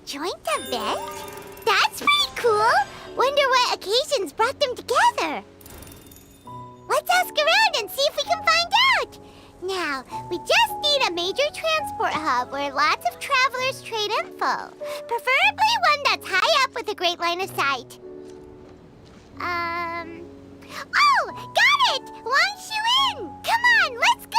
Joint event? That's pretty cool! Wonder what occasions brought them together. Let's ask around and see if we can find out. Now, we just need a major transport hub where lots of travelers trade info. Preferably one that's high up with a great line of sight. Oh! Got it! Wangshu Inn! Come on, let's go!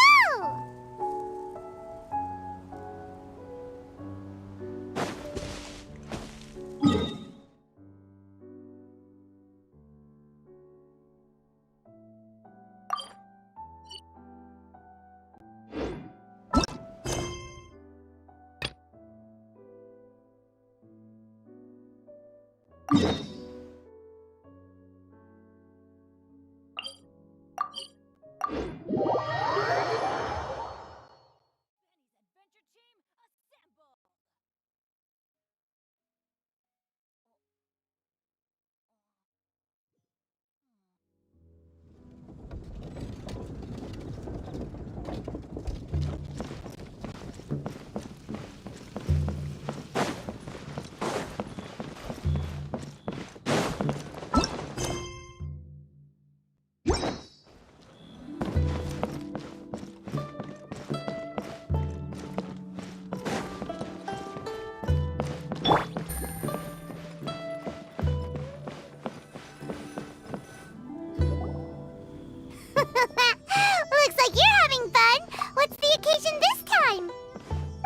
Looks like you're having fun. What's the occasion this time?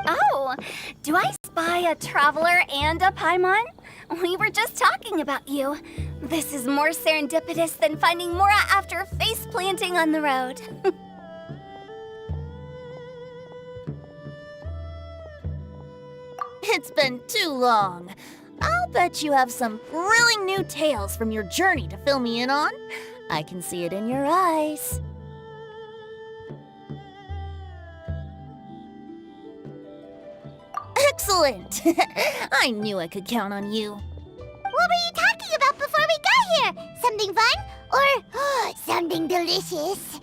Oh, do I spy a traveler and a Paimon? We were just talking about you. This is more serendipitous than finding Mora after face planting on the road. It's been too long. I'll bet you have some thrilling new tales from your journey to fill me in on. I can see it in your eyes. Excellent! I knew I could count on you. What were you talking about before we got here? Something fun? Or something delicious?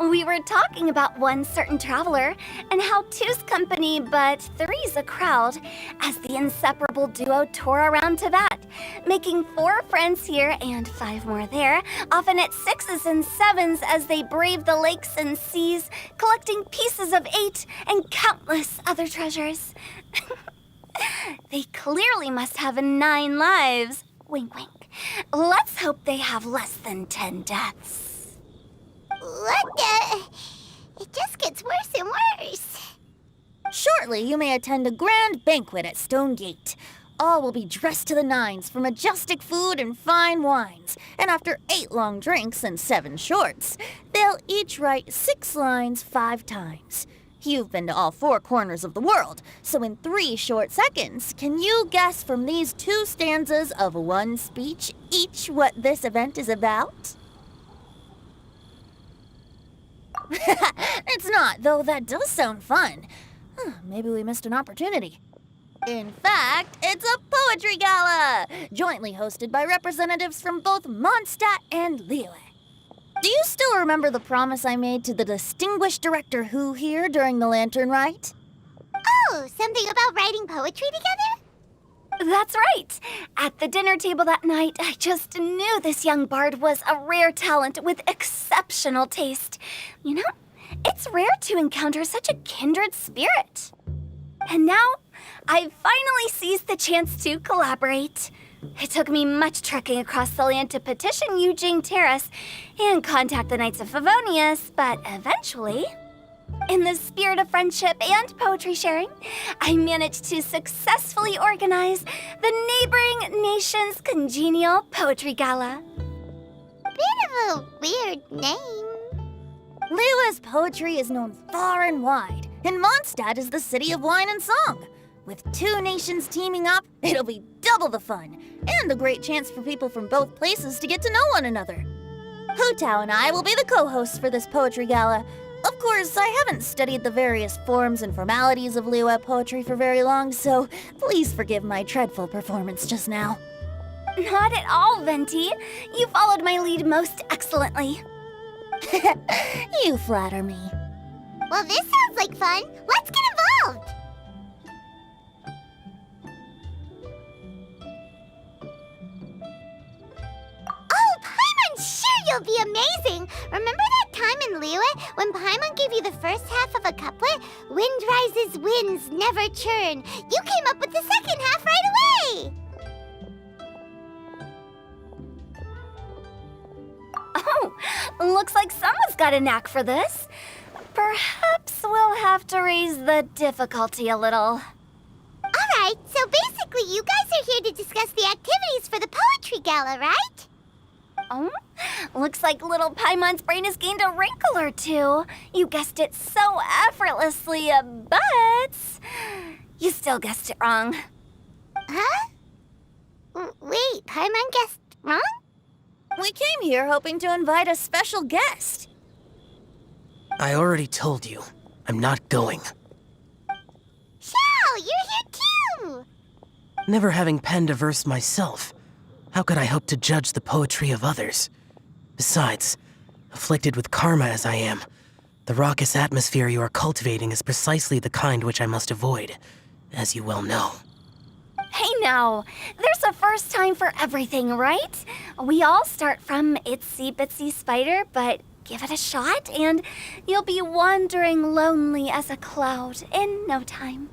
We were talking about one certain traveler and how two's company but three's a crowd as the inseparable duo tore around Tibet, making 4 friends here and 5 more there, often at 6s and 7s as they braved the lakes and seas, collecting pieces of 8 and countless other treasures. They clearly must have 9 lives. Wink, wink. Let's hope they have less than 10 deaths. What the? It just gets worse and worse. Shortly, you may attend a grand banquet at Stone Gate. All will be dressed to the nines for majestic food and fine wines. And after 8 long drinks and 7 shorts, they'll each write 6 lines 5 times. You've been to all 4 corners of the world, so in 3 short seconds, can you guess from these 2 stanzas of 1 speech each what this event is about? It's not, though that does sound fun. Maybe we missed an opportunity. In fact, it's a poetry gala, jointly hosted by representatives from both Mondstadt and Liyue. Do you still remember the promise I made to the distinguished director Who here during the Lantern Rite? Oh, something about writing poetry together? That's right! At the dinner table that night, I just knew this young bard was a rare talent with exceptional taste. You know, it's rare to encounter such a kindred spirit. And now, I've finally seized the chance to collaborate. It took me much trekking across the land to petition Yujing Terrace and contact the Knights of Favonius, but eventually, in the spirit of friendship and poetry sharing, I managed to successfully organize the neighboring nation's Congenial Poetry Gala. Bit of a weird name. Liyue's poetry is known far and wide, and Mondstadt is the city of wine and song. With 2 nations teaming up, it'll be double the fun, and a great chance for people from both places to get to know one another. Hu Tao and I will be the co-hosts for this poetry gala. Of course, I haven't studied the various forms and formalities of Liyue poetry for very long, so please forgive my dreadful performance just now. Not at all, Venti. You followed my lead most excellently. You flatter me. Well, this sounds like fun. Let's get involved. you'll be amazing! Remember that time in Liyue when Paimon gave you the first half of a couplet? Wind rises, winds never churn. You came up with the second half right away! Oh, looks like someone's got a knack for this. Perhaps we'll have to raise the difficulty a little. Alright, so basically you guys are here to discuss the activities for the Poetry Gala, right? Oh, looks like little Paimon's brain has gained a wrinkle or two. You guessed it so effortlessly, but you still guessed it wrong. Huh? Wait, Paimon guessed wrong? We came here hoping to invite a special guest. I already told you. I'm not going. Xiao, you're here too! Never having penned a verse myself, how could I hope to judge the poetry of others? Besides, afflicted with karma as I am, the raucous atmosphere you are cultivating is precisely the kind which I must avoid, as you well know. Hey now, there's a first time for everything, right? We all start from itsy bitsy spider, but give it a shot and you'll be wandering lonely as a cloud in no time.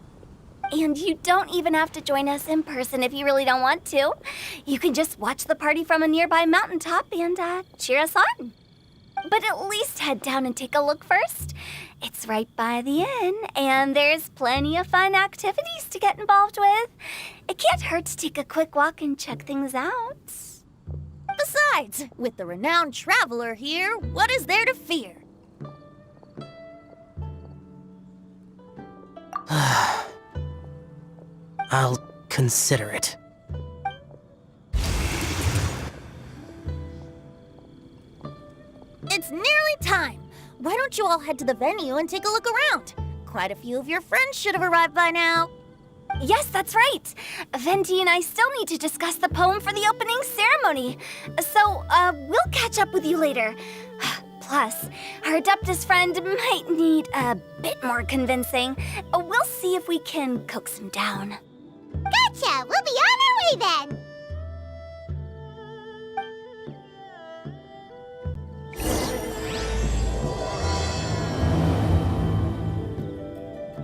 And you don't even have to join us in person if you really don't want to. You can just watch the party from a nearby mountaintop and cheer us on. But at least head down and take a look first. It's right by the inn, and there's plenty of fun activities to get involved with. It can't hurt to take a quick walk and check things out. Besides, with the renowned traveler here, what is there to fear? I'll consider it. It's nearly time. Why don't you all head to the venue and take a look around? Quite a few of your friends should have arrived by now. Yes, that's right. Venti and I still need to discuss the poem for the opening ceremony. So, we'll catch up with you later. Plus, our Adeptus friend might need a bit more convincing. We'll see if we can coax him down. Gotcha! We'll be on our way then!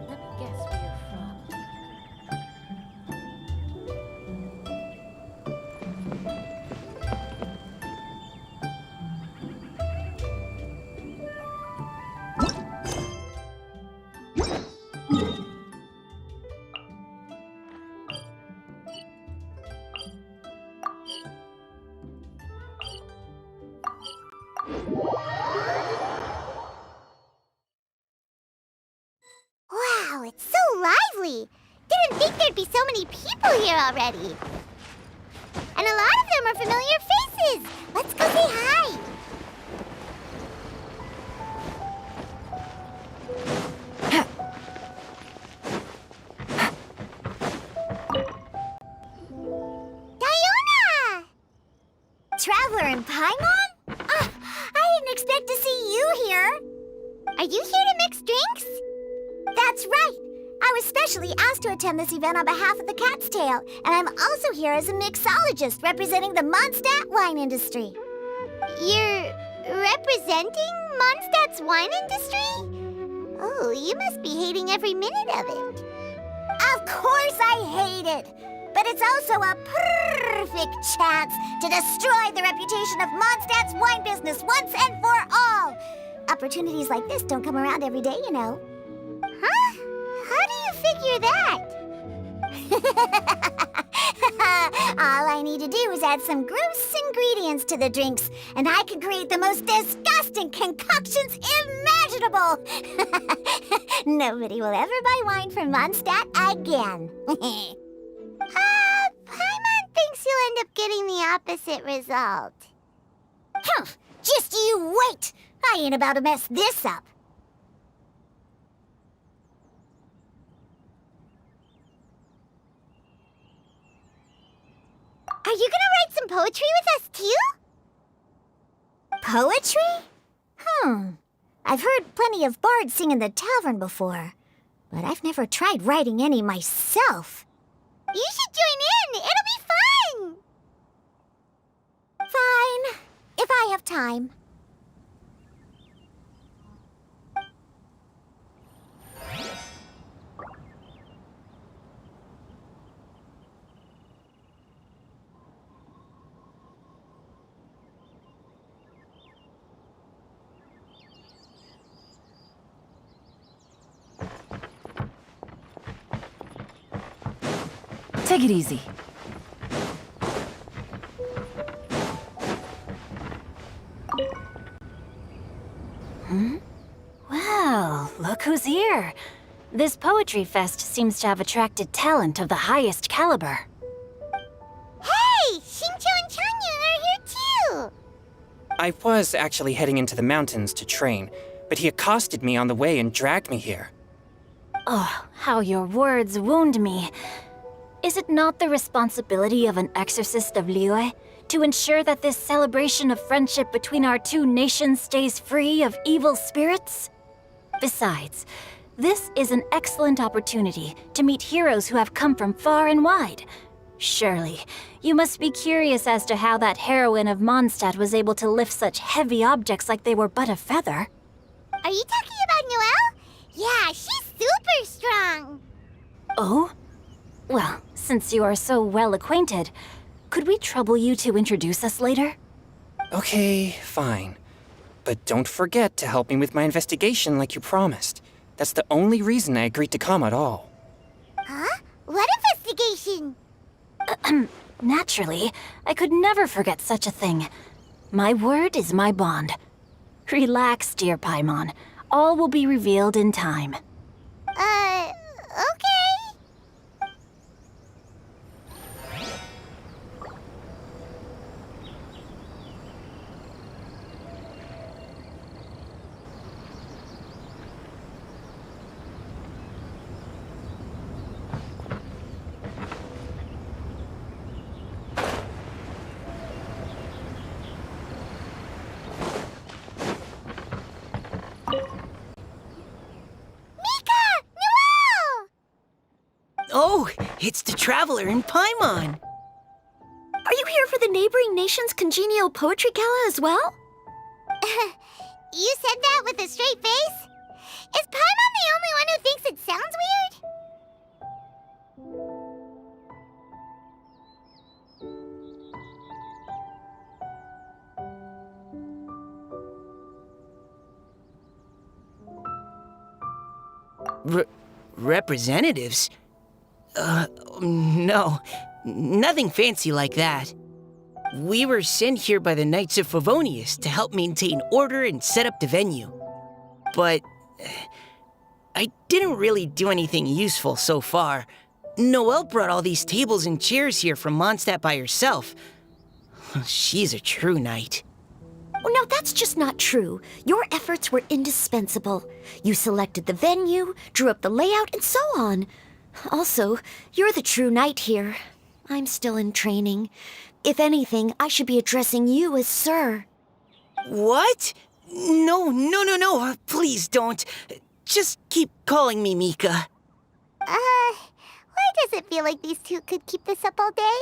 Let me guess where you're from. Wow, it's so lively! Didn't think there'd be so many people here already. And a lot of them are familiar faces! Let's go say hi! Diona! Traveler and Paimon? I didn't expect to see you here. Are you here to mix drinks? That's right. I was specially asked to attend this event on behalf of the Cat's Tail, and I'm also here as a mixologist representing the Mondstadt wine industry. You're representing Mondstadt's wine industry? Oh, you must be hating every minute of it. Of course I hate it, but it's also a perfect chance to destroy the reputation of Mondstadt's wine business once and for all. Opportunities like this don't come around every day, you know. Huh? How do you figure that? All I need to do is add some gross ingredients to the drinks, and I can create the most disgusting concoctions imaginable. Nobody will ever buy wine from Mondstadt again. Paimon thinks you'll end up getting the opposite result. Just you wait! I ain't about to mess this up. Are you gonna write some poetry with us, too? Poetry? I've heard plenty of bards sing in the tavern before, but I've never tried writing any myself. You should join in! It'll be fun! Fine. if I have time. Take it easy. Well, look who's here. This poetry fest seems to have attracted talent of the highest caliber. Hey! Xingqiu and Chongyun are here too! I was actually heading into the mountains to train, but he accosted me on the way and dragged me here. Oh, how your words wound me. Is it not the responsibility of an exorcist of Liyue to ensure that this celebration of friendship between our two nations stays free of evil spirits? Besides, this is an excellent opportunity to meet heroes who have come from far and wide. Surely, you must be curious as to how that heroine of Mondstadt was able to lift such heavy objects like they were but a feather. Are you talking about Noelle? Yeah, she's super strong! Oh? Well, since you are so well acquainted, could we trouble you to introduce us later? Okay, fine. But don't forget to help me with my investigation like you promised. That's the only reason I agreed to come at all. Huh? What investigation? Naturally, I could never forget such a thing. My word is my bond. Relax, dear Paimon. All will be revealed in time. Okay. Oh, it's the Traveler in Paimon! Are you here for the neighboring nation's Congenial Poetry Gala as well? You said that with a straight face? Is Paimon the only one who thinks it sounds weird? Representatives? No. Nothing fancy like that. We were sent here by the Knights of Favonius to help maintain order and set up the venue. But I didn't really do anything useful so far. Noelle brought all these tables and chairs here from Mondstadt by herself. She's a true knight. Oh, no, that's just not true. Your efforts were indispensable. You selected the venue, drew up the layout, and so on. Also, you're the true knight here. I'm still in training. If anything, I should be addressing you as Sir. What? No. Please don't. Just keep calling me Mika. Why does it feel like these two could keep this up all day?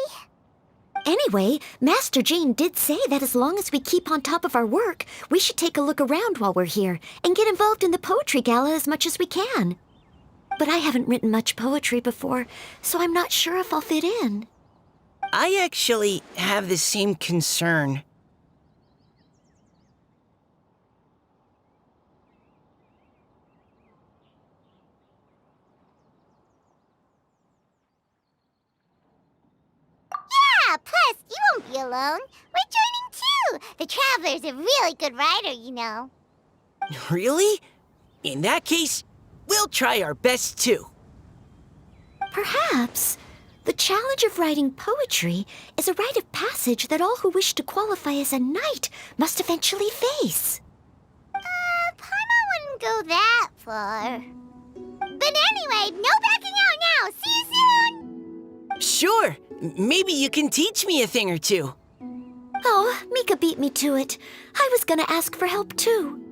Anyway, Master Jane did say that as long as we keep on top of our work, we should take a look around while we're here and get involved in the poetry gala as much as we can. But I haven't written much poetry before, so I'm not sure if I'll fit in. I actually have the same concern. Yeah, plus, you won't be alone. We're joining too. The Traveler's a really good writer, you know. Really? In that case, we'll try our best too. Perhaps the challenge of writing poetry is a rite of passage that all who wish to qualify as a knight must eventually face. Paimon wouldn't go that far. But anyway, no backing out now. See you soon! Sure, maybe you can teach me a thing or two. Oh, Mika beat me to it. I was gonna ask for help too.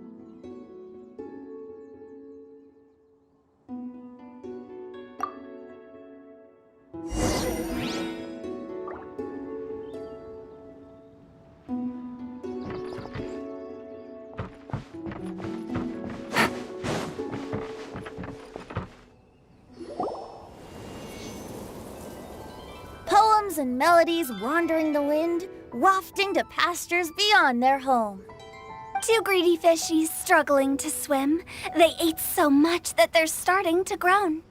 Hymns and melodies wandering the wind, wafting to pastures beyond their home. Two greedy fishies struggling to swim. They ate so much that they're starting to groan.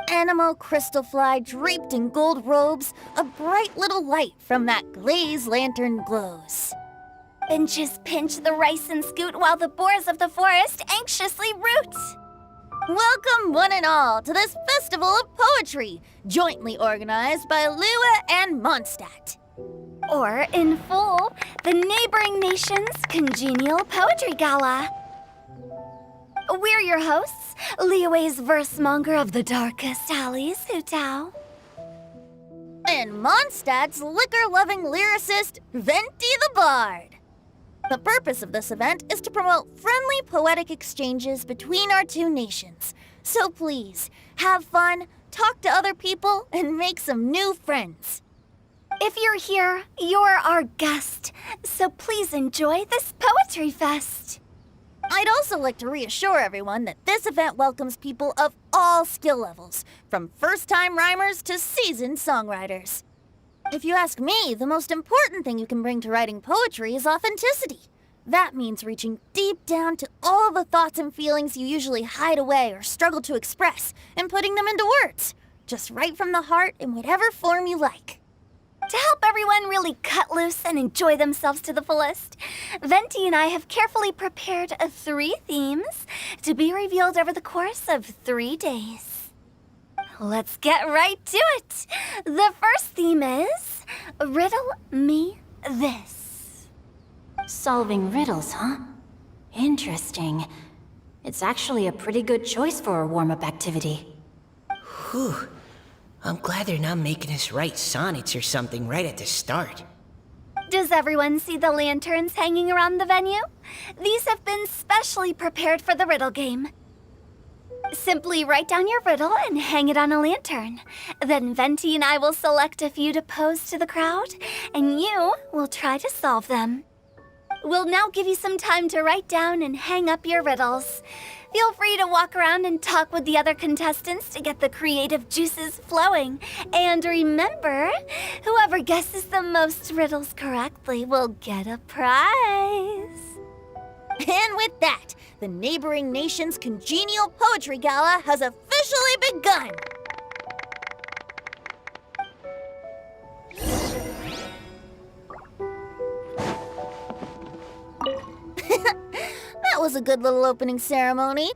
Animal crystal fly draped in gold robes, a bright little light from that glazed lantern glows. Finches pinch the rice and scoot while the boars of the forest anxiously root. Welcome one and all to this festival of poetry, jointly organized by Liyue and Mondstadt. Or, in full, the neighboring nation's Congenial Poetry Gala. We're your hosts, Liyue's verse-monger of the darkest alleys, Hutao. And Mondstadt's liquor-loving lyricist, Venti the Bard. The purpose of this event is to promote friendly poetic exchanges between our two nations. So please, have fun, talk to other people, and make some new friends. If you're here, you're our guest, so please enjoy this Poetry Fest. I'd also like to reassure everyone that this event welcomes people of all skill levels, from first-time rhymers to seasoned songwriters. If you ask me, the most important thing you can bring to writing poetry is authenticity. That means reaching deep down to all the thoughts and feelings you usually hide away or struggle to express, and putting them into words. Just write from the heart in whatever form you like. To help everyone really cut loose and enjoy themselves to the fullest, Venti and I have carefully prepared 3 themes to be revealed over the course of 3 days. Let's get right to it. The first theme is Riddle Me This. Solving riddles, huh? Interesting. It's actually a pretty good choice for a warm-up activity. Whew. I'm glad they're not making us write sonnets or something right at the start. Does everyone see the lanterns hanging around the venue? These have been specially prepared for the riddle game. Simply write down your riddle and hang it on a lantern. Then Venti and I will select a few to pose to the crowd, and you will try to solve them. We'll now give you some time to write down and hang up your riddles. Feel free to walk around and talk with the other contestants to get the creative juices flowing. And remember, whoever guesses the most riddles correctly will get a prize. And with that, the neighboring nation's Congenial Poetry Gala has officially begun! That was a good little opening ceremony.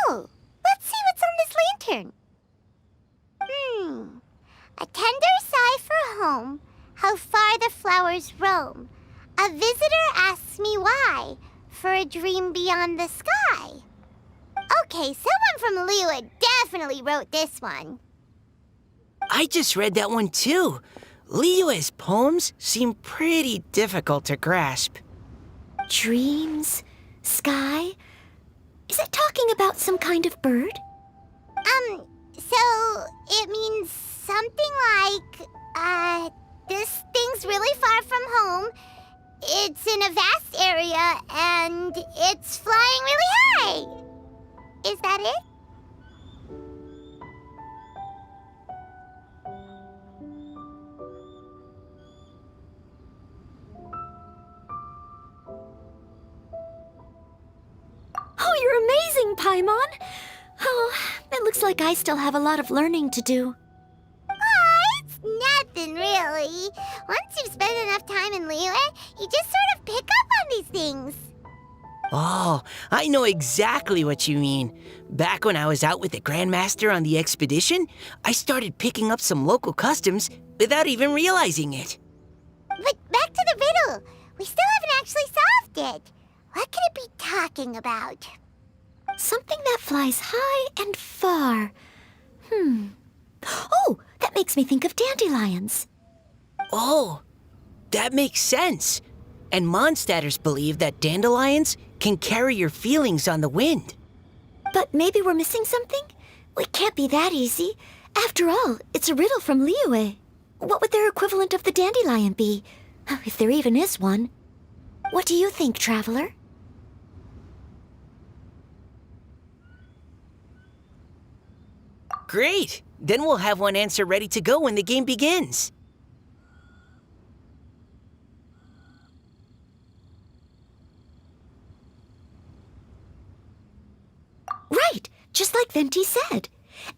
Oh, let's see what's on this lantern. A tender sigh for home, how far the flowers roam. A visitor asks me why, for a dream beyond the sky. Okay, someone from Liyue definitely wrote this one. I just read that one too. Liyue's poems seem pretty difficult to grasp. Dreams? Sky? Is it talking about some kind of bird? So it means something like, this thing's really far from home. It's in a vast area, and it's flying really high. Is that it? Oh, you're amazing, Paimon! Oh, it looks like I still have a lot of learning to do. It's nothing, really. Once you've spent enough time in Liyue, you just sort of pick up on these things. Oh, I know exactly what you mean. Back when I was out with the Grandmaster on the expedition, I started picking up some local customs without even realizing it. But back to the riddle. We still haven't actually solved it. What could it be talking about? Something that flies high and far. Oh, that makes me think of dandelions. Oh, that makes sense. And Mondstadters believe that dandelions can carry your feelings on the wind. But maybe we're missing something? It can't be that easy. After all, it's a riddle from Liyue. What would their equivalent of the dandelion be? If there even is one. What do you think, Traveler? Great! Then we'll have one answer ready to go when the game begins. Right, just like Venti said.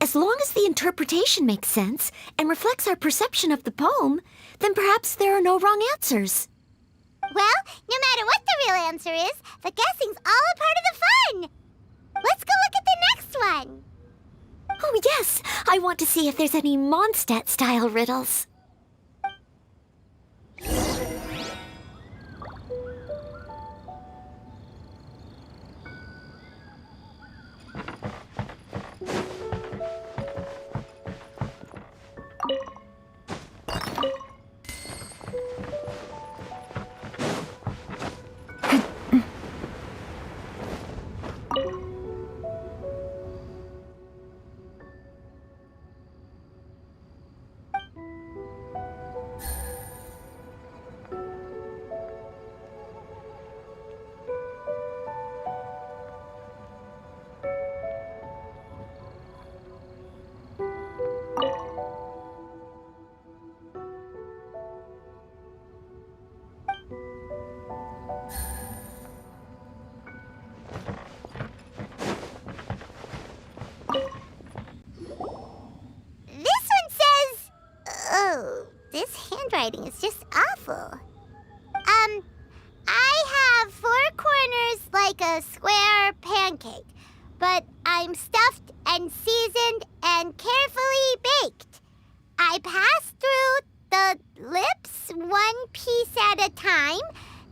As long as the interpretation makes sense and reflects our perception of the poem, then perhaps there are no wrong answers. Well, no matter what the real answer is, the guessing's all a part of the fun. Let's go look at the next one. Oh yes, I want to see if there's any Mondstadt-style riddles. This one says... Oh, this handwriting is just awful. I have 4 corners like a square pancake, but I'm stuffed and seasoned and carefully baked. I pass through the lips 1 piece at a time.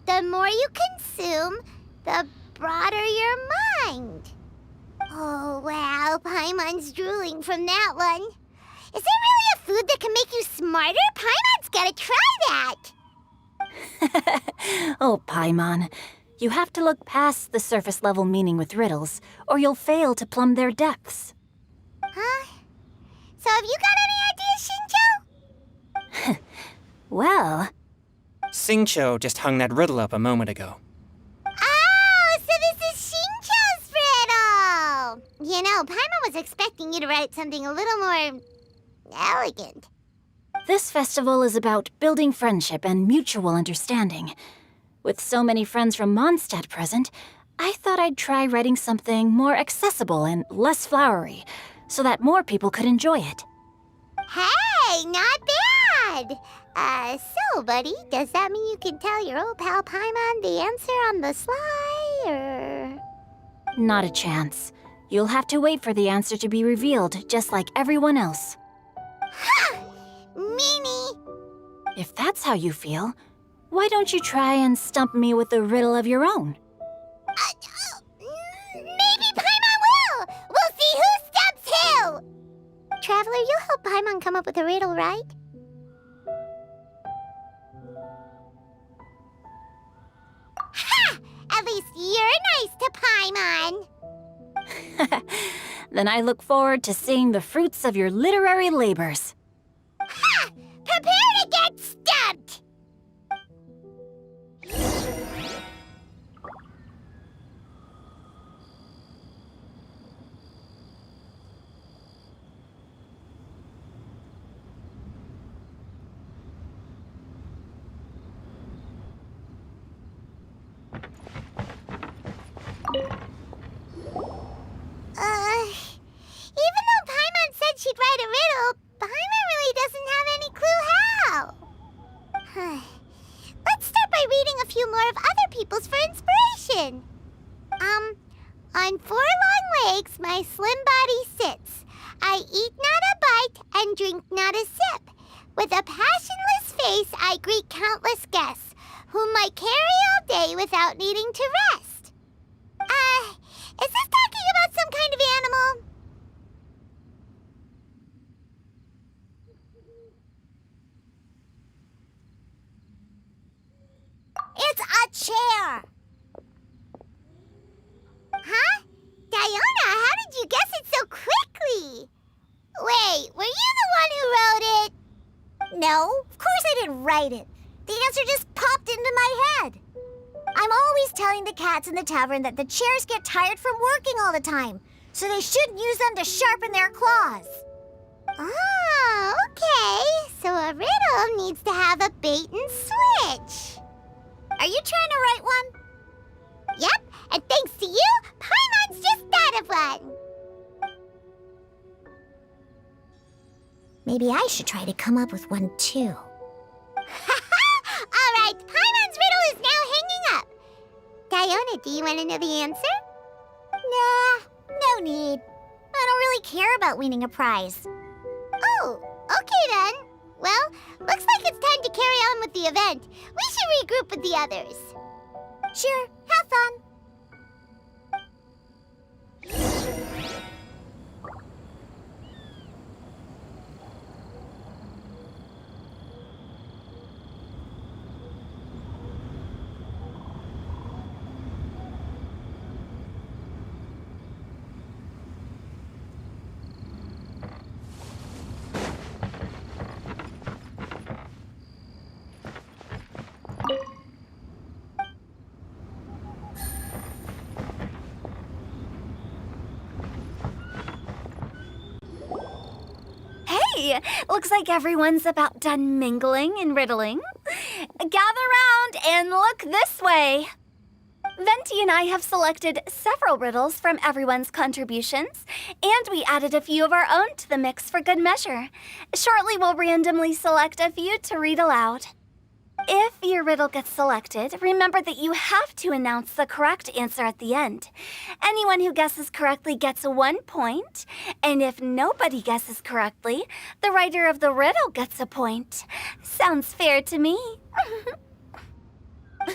The more you consume, the broader your mind. Oh, wow, Paimon's drooling from that one. Is there really a food that can make you smarter? Paimon's gotta try that. Oh, Paimon. You have to look past the surface-level meaning with riddles, or you'll fail to plumb their depths. Huh? So have you got any ideas, Xingqiu? Well, Xingqiu just hung that riddle up a moment ago. Oh, so this is Xingqiu's riddle! You know, Paimon was expecting you to write something a little more... elegant. this festival is about building friendship and mutual understanding. With so many friends from Mondstadt present, I thought I'd try writing something more accessible and less flowery, so that more people could enjoy it. Hey, not bad! So, buddy, does that mean you can tell your old pal Paimon the answer on the sly, or...? Not a chance. You'll have to wait for the answer to be revealed, just like everyone else. Ha! Meanie! If that's how you feel, why don't you try and stump me with a riddle of your own? Maybe Paimon will! We'll see who stumps who! Traveler, you'll help Paimon come up with a riddle, right? Ha! At least you're nice to Paimon! Then I look forward to seeing the fruits of your literary labors. Ha! Prepare to get stumped! Even though Paimon said she'd write a riddle, Paimon really doesn't have any clue how. On 4 long legs, my slim body sits. I eat not a bite and drink not a sip. With a passionless face, I greet countless guests, whom I carry all day without needing to rest. Is this talking about some kind of animal? It's a chair! Huh? Diona, how did you guess it so quickly? Wait, were you the one who wrote it? No, of course I didn't write it. The answer just popped into my head. I'm always telling the cats in the tavern that the chairs get tired from working all the time, so they shouldn't use them to sharpen their claws. Oh, okay. So a riddle needs to have a bait and switch. Are you trying to write one? Yep, and thanks to you, Paimon's just thought of one. Maybe I should try to come up with one too. All right, Paimon's riddle is now hanging up. Diona, do you want to know the answer? Nah, no need. I don't really care about winning a prize. Oh, okay then. Well, looks like it's time to carry on with the event. We should regroup with the others. Sure, have fun. Hey, looks like everyone's about done mingling and riddling. Gather round and look this way. Venti and I have selected several riddles from everyone's contributions, and we added a few of our own to the mix for good measure. Shortly, we'll randomly select a few to read aloud. If your riddle gets selected, remember that you have to announce the correct answer at the end. Anyone who guesses correctly gets 1 point, and if nobody guesses correctly, the writer of the riddle gets a point. Sounds fair to me.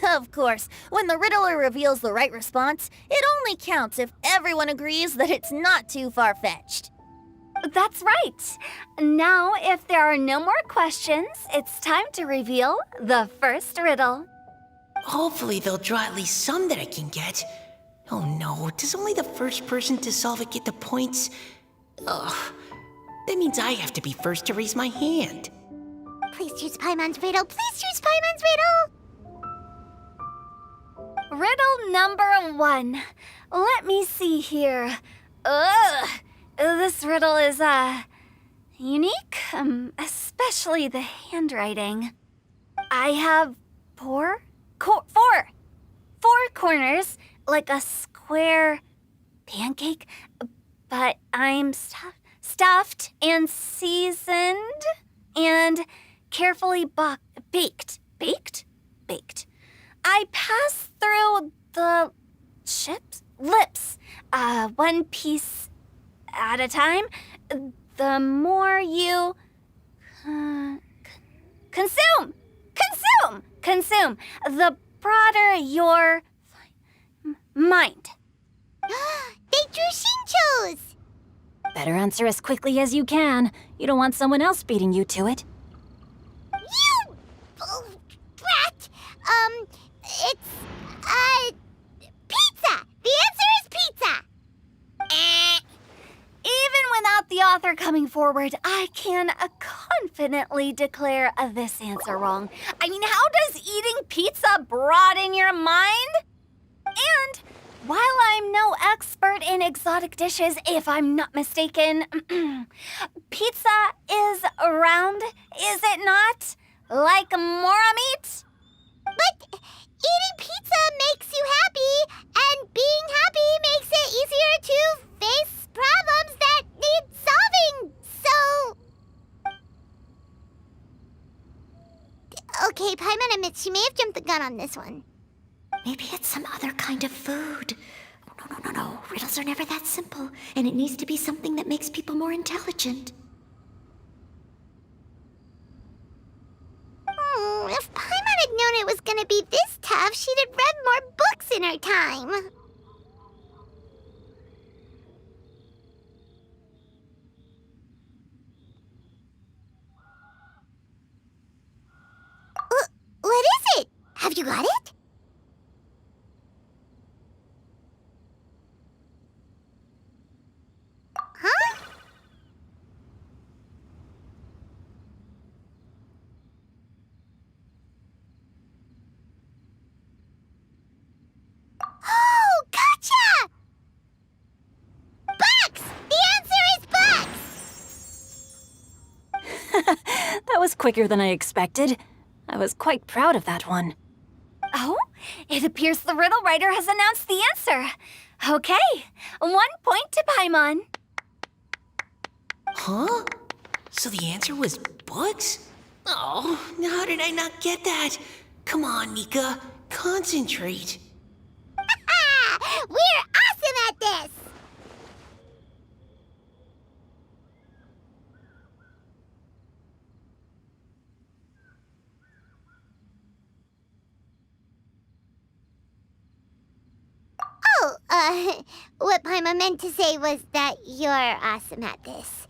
Of course, when the riddler reveals the right response, it only counts if everyone agrees that it's not too far-fetched. That's right. Now, if there are no more questions, it's time to reveal the first riddle. Hopefully they'll draw at least some that I can get. Oh no, does only the first person to solve it get the points? Ugh, that means I have to be first to raise my hand. Please choose Paimon's riddle. Please choose Paimon's riddle. Riddle number 1. Let me see here. Ugh. This riddle is, unique, especially the handwriting. I have four corners, like a square pancake, but I'm stuffed and seasoned and carefully baked. Baked. I pass through the lips, one piece at a time. The more you consume, the broader your mind. They drew Xingqiu's. Better answer as quickly as you can. You don't want someone else beating you to it. You brat. It's pizza. The answer is pizza. Even without the author coming forward, I can confidently declare this answer wrong. I mean, how does eating pizza broaden your mind? And while I'm no expert in exotic dishes, if I'm not mistaken, pizza is round, is it not? Like mora meat? But eating pizza makes you happy, and being happy makes it easier to face problems that need solving, so... Okay, Paimon admits she may have jumped the gun on this one. Maybe it's some other kind of food. No. are never that simple, and it needs to be something that makes people more intelligent. If Paimon had known it was gonna be this tough, she'd have read more books in her time. What is it? Have you got it? Huh? Oh, gotcha! Bucks! The answer is bucks! That was quicker than I expected. I was quite proud of that one. Oh, it appears the riddle writer has announced the answer. Okay, 1 point to Paimon. Huh? So the answer was bugs? Oh, how did I not get that? Come on, Nika. Concentrate. We're awesome at this! What Paimon meant to say was that you're awesome at this.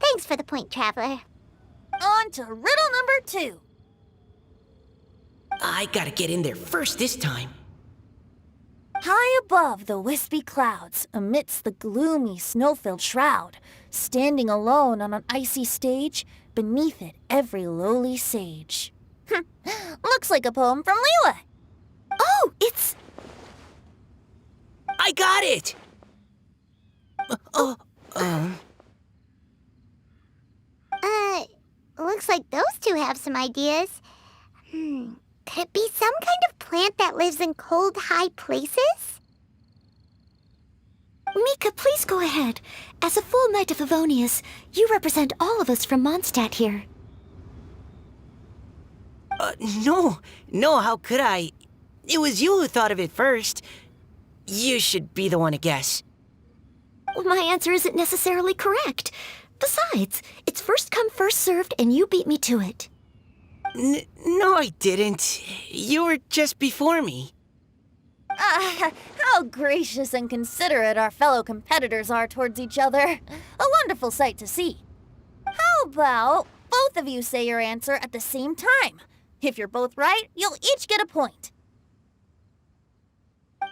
Thanks for the point, Traveler. On to riddle number 2. I gotta get in there first this time. High above the wispy clouds, amidst the gloomy snow-filled shroud, standing alone on an icy stage, beneath it every lowly sage. Looks like a poem from Liyue. Oh, it's... I got it! Looks like those two have some ideas. Could it be some kind of plant that lives in cold, high places? Mika, please go ahead. As a full Knight of Favonius, you represent all of us from Mondstadt here. No, how could I? It was you who thought of it first. You should be the one to guess. Well, my answer isn't necessarily correct. Besides, it's first come, first served, and you beat me to it. No, I didn't. You were just before me. How gracious and considerate our fellow competitors are towards each other. A wonderful sight to see. How about both of you say your answer at the same time? If you're both right, you'll each get a point.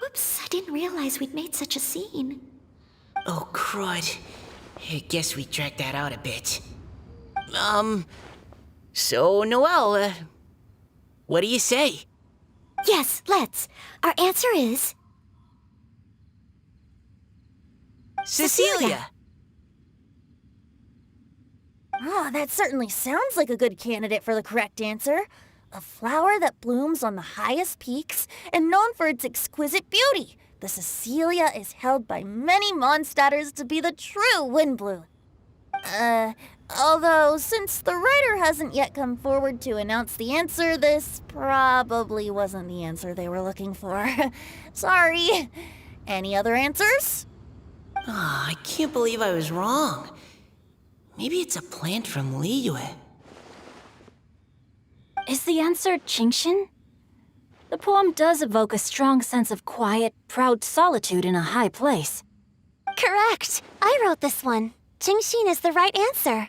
Oops, I didn't realize we'd made such a scene. Oh, crud. I guess we dragged that out a bit. So, Noelle, what do you say? Yes, let's. Our answer is... Cecilia! Oh, that certainly sounds like a good candidate for the correct answer. A flower that blooms on the highest peaks and known for its exquisite beauty. The Cecilia is held by many Mondstadters to be the true windbloom. Although, since the writer hasn't yet come forward to announce the answer, this probably wasn't the answer they were looking for. Sorry. Any other answers? Oh, I can't believe I was wrong. Maybe it's a plant from Liyue. Is the answer Xingqiu? The poem does evoke a strong sense of quiet, proud solitude in a high place. Correct. I wrote this one. Xingqiu is the right answer.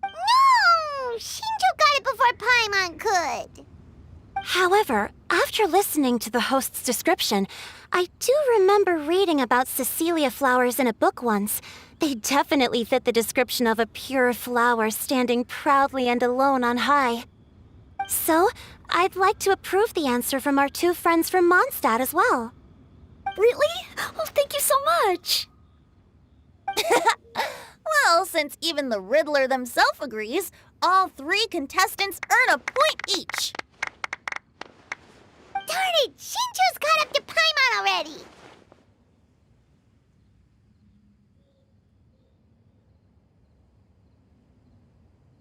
No! Xingqiu got it before Paimon could. However, after listening to the host's description, I do remember reading about Cecilia flowers in a book once. They definitely fit the description of a pure flower standing proudly and alone on high. So, I'd like to approve the answer from our two friends from Mondstadt as well. Really? Oh, thank you so much. Well, since even the Riddler themselves agrees, all 3 contestants earn a point each. Darn it! Xingqiu's caught up to Paimon already!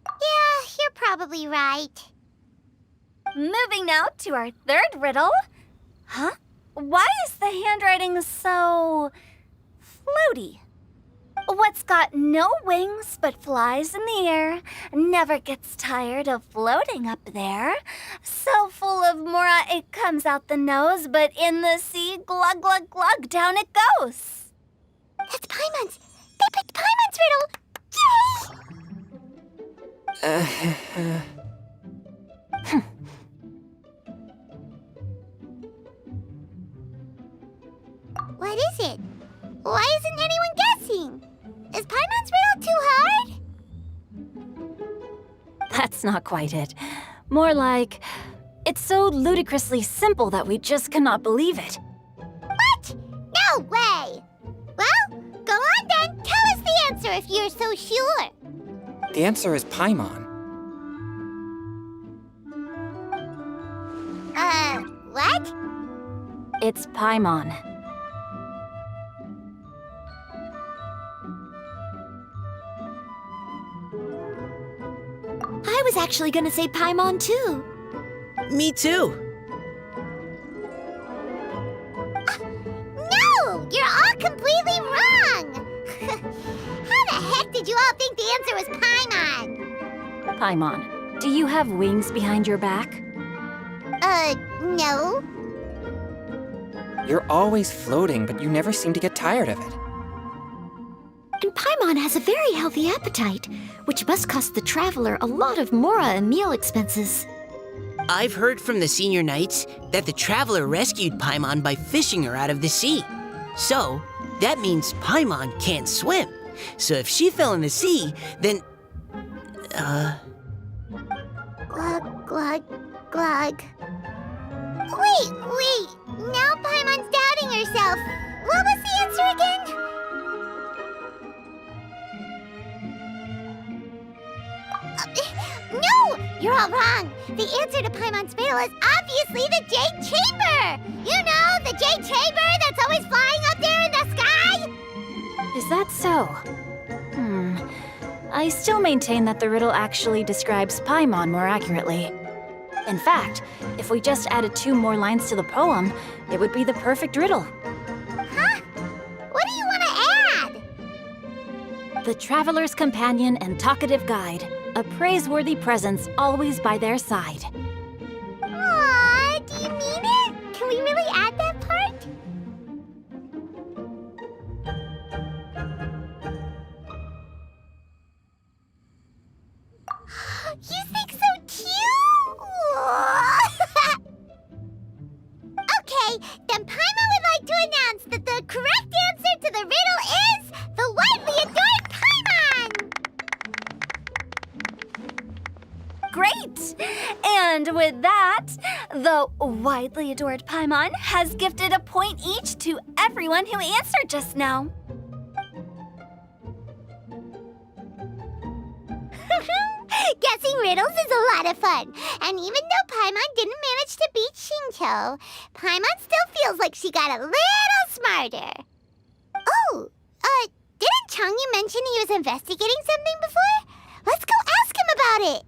Yeah, you're probably right. Moving now to our third riddle. Huh? why is the handwriting so floaty? What's got no wings but flies in the air, never gets tired of floating up there. So full of mora it comes out the nose, but in the sea, glug, glug, glug, down it goes. That's Paimon's. They picked Paimon's riddle. Yay! What is it? Why isn't anyone guessing? Is Paimon's riddle too hard? That's not quite it. More like, it's so ludicrously simple that we just cannot believe it. What? No way! Well, go on then. Tell us the answer if you're so sure. The answer is Paimon. What? It's Paimon. I was actually gonna say Paimon too. Me too. No! You're all completely wrong! How the heck did you all think the answer was Paimon? Paimon, do you have wings behind your back? No. You're always floating, but you never seem to get tired of it. And Paimon has a very healthy appetite, which must cost the traveler a lot of mora and meal expenses. I've heard from the senior knights that the traveler rescued Paimon by fishing her out of the sea. So, that means Paimon can't swim. So if she fell in the sea, then... Glug, glug, glug. Wait. Now Paimon's doubting herself. What was the answer again? No! You're all wrong. The answer to Paimon's riddle is obviously the Jade Chamber! You know, the Jade Chamber that's always flying up there in the sky? Is that so? I still maintain that the riddle actually describes Paimon more accurately. In fact, if we just added 2 more lines to the poem, it would be the perfect riddle. Huh? What do you want to add? The traveler's companion and talkative guide, a praiseworthy presence always by their side. Aw, do you mean it? Can we really add that part? You think so cute? Okay, then Paimon would like to announce that the correct answer to the riddle is the widely adored Paimon! Great! And with that, the widely adored Paimon has gifted a point each to everyone who answered just now. Guessing riddles is a lot of fun. And even though Paimon didn't manage to beat Xingqiu, Paimon still feels like she got a little smarter. Oh, didn't Chongyun mention he was investigating something before? Let's go ask him about it.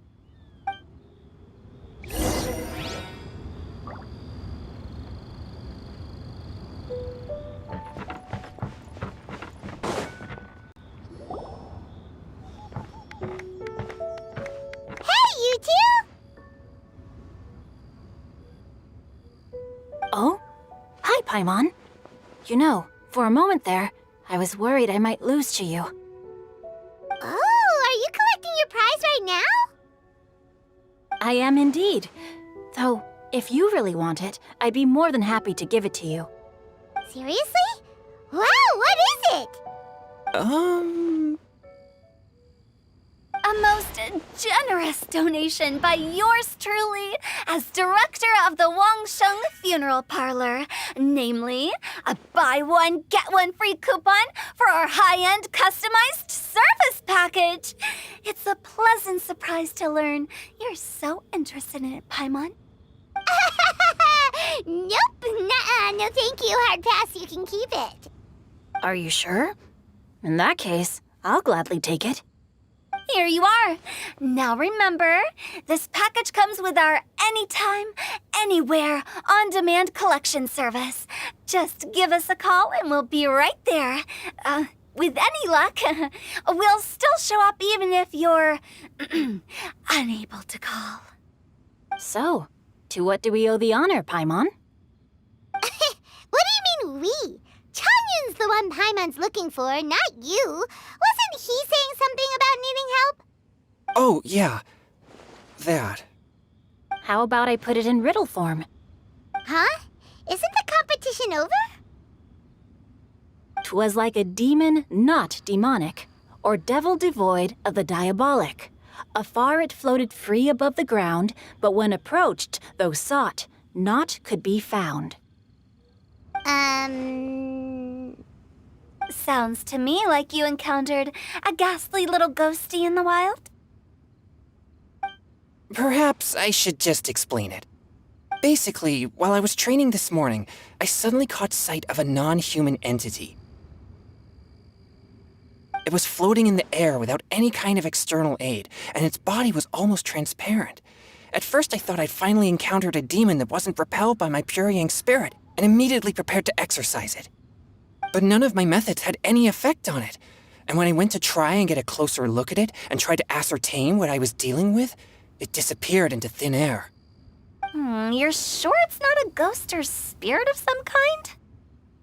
You two? Oh? Hi, Paimon. You know, for a moment there, I was worried I might lose to you. Oh, are you collecting your prize right now? I am indeed. Though, if you really want it, I'd be more than happy to give it to you. Seriously? Wow, what is it? A most generous donation by yours truly as director of the Wangshu Funeral Parlor. Namely, a buy one, get one free coupon for our high-end customized service package. It's a pleasant surprise to learn you're so interested in it, Paimon. Nope, nuh-uh, no thank you, hard pass, you can keep it. Are you sure? In that case, I'll gladly take it. Here you are. Now remember, this package comes with our anytime, anywhere, on-demand collection service. Just give us a call and we'll be right there. With any luck, we'll still show up even if you're unable to call. So, to what do we owe the honor, Paimon? What do you mean, we? Chongyun's the one Paimon's looking for, not you. Wasn't he saying something about needing help? Oh, yeah. That. How about I put it in riddle form? Huh? Isn't the competition over? 'Twas like a demon not demonic, or devil devoid of the diabolic. Afar it floated free above the ground, but when approached, though sought, naught could be found. Sounds to me like you encountered a ghastly little ghosty in the wild. Perhaps I should just explain it. Basically, while I was training this morning, I suddenly caught sight of a non-human entity. It was floating in the air without any kind of external aid, and its body was almost transparent. At first I thought I'd finally encountered a demon that wasn't repelled by my pure-yang spirit, and immediately prepared to exorcise it. But none of my methods had any effect on it, and when I went to try and get a closer look at it and tried to ascertain what I was dealing with, it disappeared into thin air. You're sure it's not a ghost or spirit of some kind?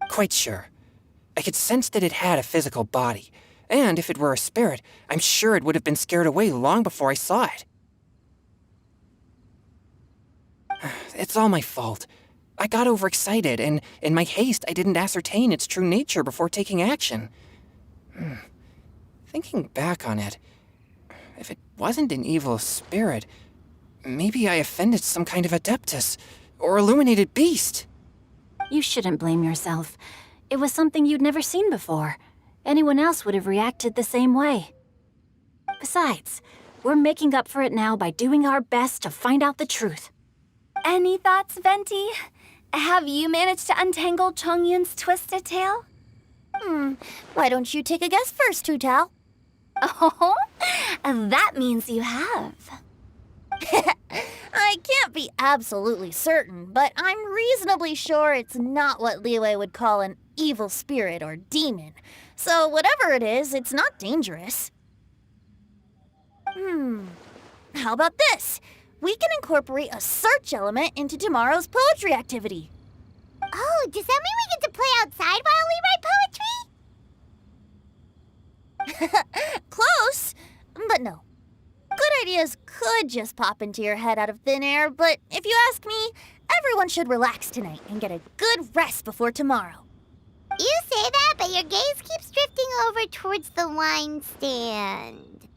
Quite sure. I could sense that it had a physical body, and if it were a spirit, I'm sure it would have been scared away long before I saw it. It's all my fault. I got overexcited, and in my haste, I didn't ascertain its true nature before taking action. Thinking back on it, if it wasn't an evil spirit, maybe I offended some kind of adeptus or illuminated beast. You shouldn't blame yourself. It was something you'd never seen before. Anyone else would have reacted the same way. Besides, we're making up for it now by doing our best to find out the truth. Any thoughts, Venti? Have you managed to untangle Chongyun's twisted tail? Why don't you take a guess first, Hu-Tao? Oh, that means you have. I can't be absolutely certain, but I'm reasonably sure it's not what Liyue would call an evil spirit or demon. So whatever it is, it's not dangerous. How about this? We can incorporate a search element into tomorrow's poetry activity. Oh, does that mean we get to play outside while we write poetry? Close, but no. Good ideas could just pop into your head out of thin air, but if you ask me, everyone should relax tonight and get a good rest before tomorrow. You say that, but your gaze keeps drifting over towards the wine stand.